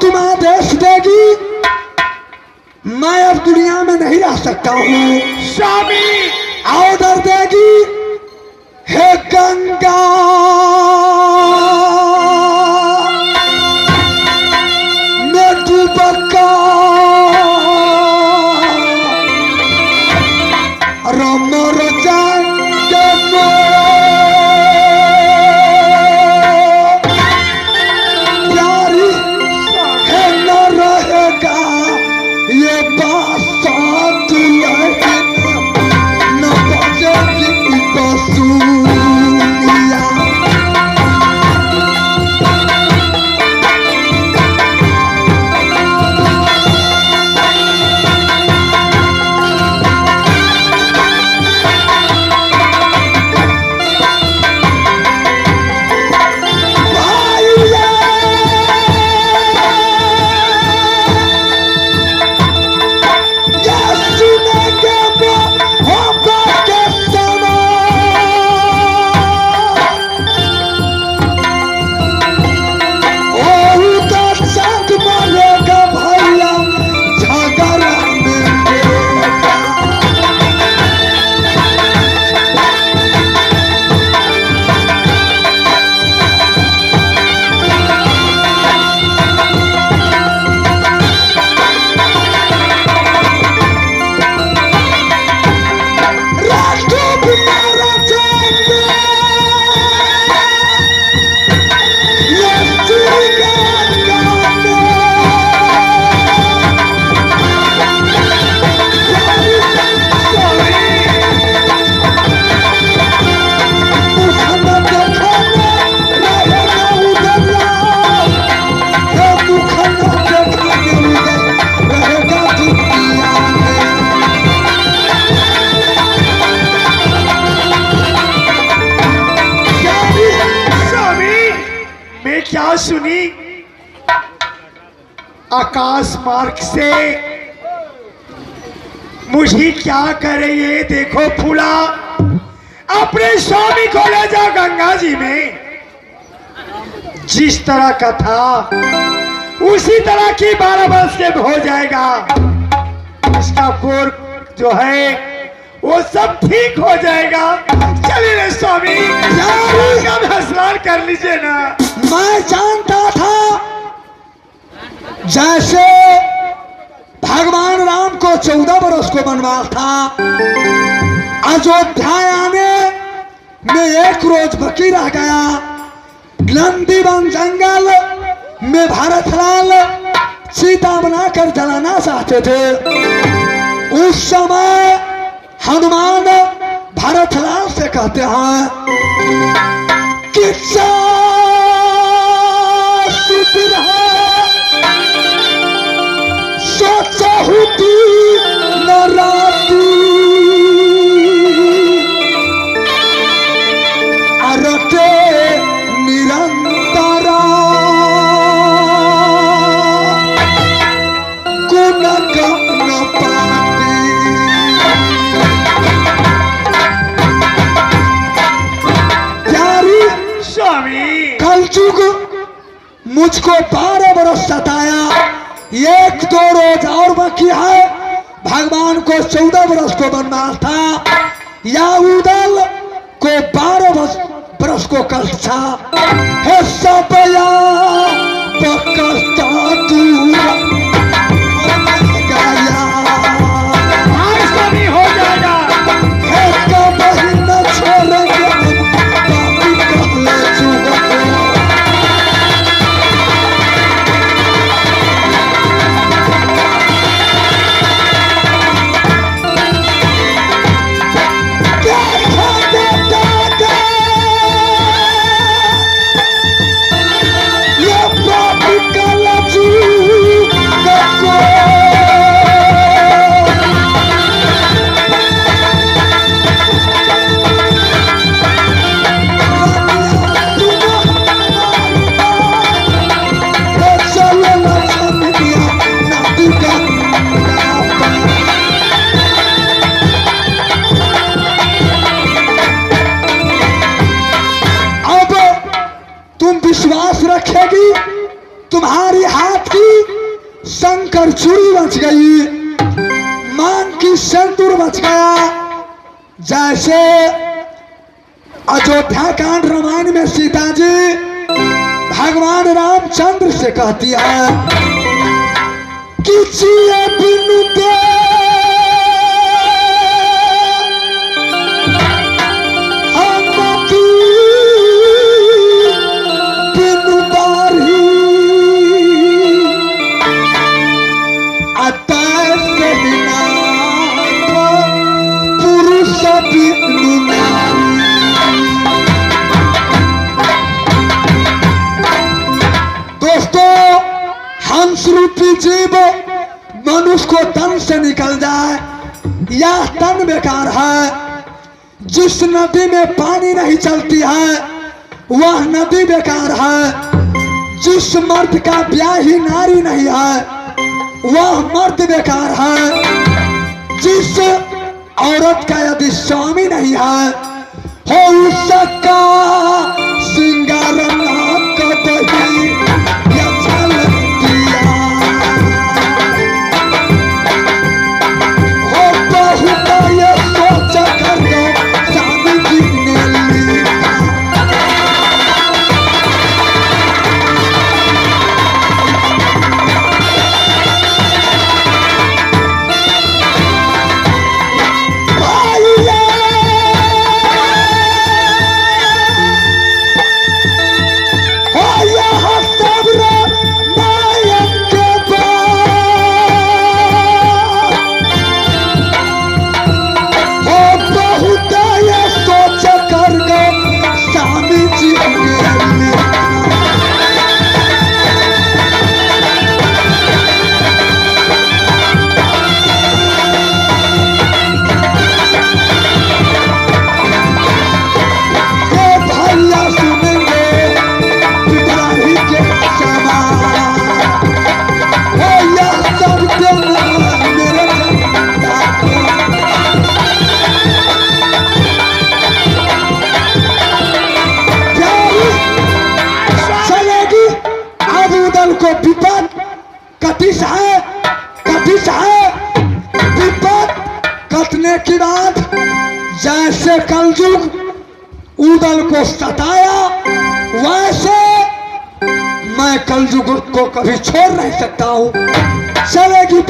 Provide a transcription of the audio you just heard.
तुम आदेश देगी मैं अब दुनिया में नहीं रह सकता हूँ। स्वामी ऑर्डर देगी हे गंगा मैं डूबका रमर जाएंगे यारी है न रहेगा ये बात न बजेगी बसूलिया। क्या सुनी आकाश मार्ग से मुझे क्या करे ये देखो फूला अपने स्वामी को ले जाओ गंगा जी में। जिस तरह का था उसी तरह की 12 वर्ष के हो जाएगा। इसका कोर जो है वो सब ठीक हो जाएगा। चलिए स्वामी स्नान कर लीजिए ना। मैं जानता था जैसे भगवान राम को 14 बरस को वनवास था, अयोध्या आने में 1 रोज बाकी रह गया। नंदीवन जंगल में भरतलाल सीता बनाकर जलाना चाहते थे। उस समय हनुमान भरतलाल से कहते हैं कि सोचा होती न राती अरटे निरंतरा गुण न पाती। प्यारी स्वामी कलयुग मुझको 12 बरस सताया। 1-2 रोज और बाकी है। भगवान को 14 बरस को वनवास था। या उदल को 12 बरस को कष्ट था। हे सबया पकड़ता तू गाया हो जाएगा। हे कभी न छोड़ेंगे बापी कहले चुगा। तुम्हारी हाथ की शंकर चूड़ी बच गई, मांग की सिंदूर बच गया। जैसे अयोध्या कांड रामायण में सीता जी भगवान रामचंद्र से कहती है कि जिए बिनु दे हमती बिनु बारी अतः से बिना पुरुष बिनु नारी। दोस्तों, हंस रूपी जीव मनुष्य को तन से निकल जाए, यह तन बेकार है। जिस नदी में पानी नहीं चलती है वह नदी बेकार है। जिस मर्द का ब्याही नारी नहीं है वह मर्द बेकार है। जिस औरत का यदि स्वामी नहीं है हो उसका सिंगार नाक बही या चल दिया हो बहुत ये सोच कर दो स्वामी जी ने लिखा। कटने के बाद जैसे कलयुग उदल को सताया वैसे मैं कलयुग को कभी छोड़ नहीं सकता हूँ। चलेगी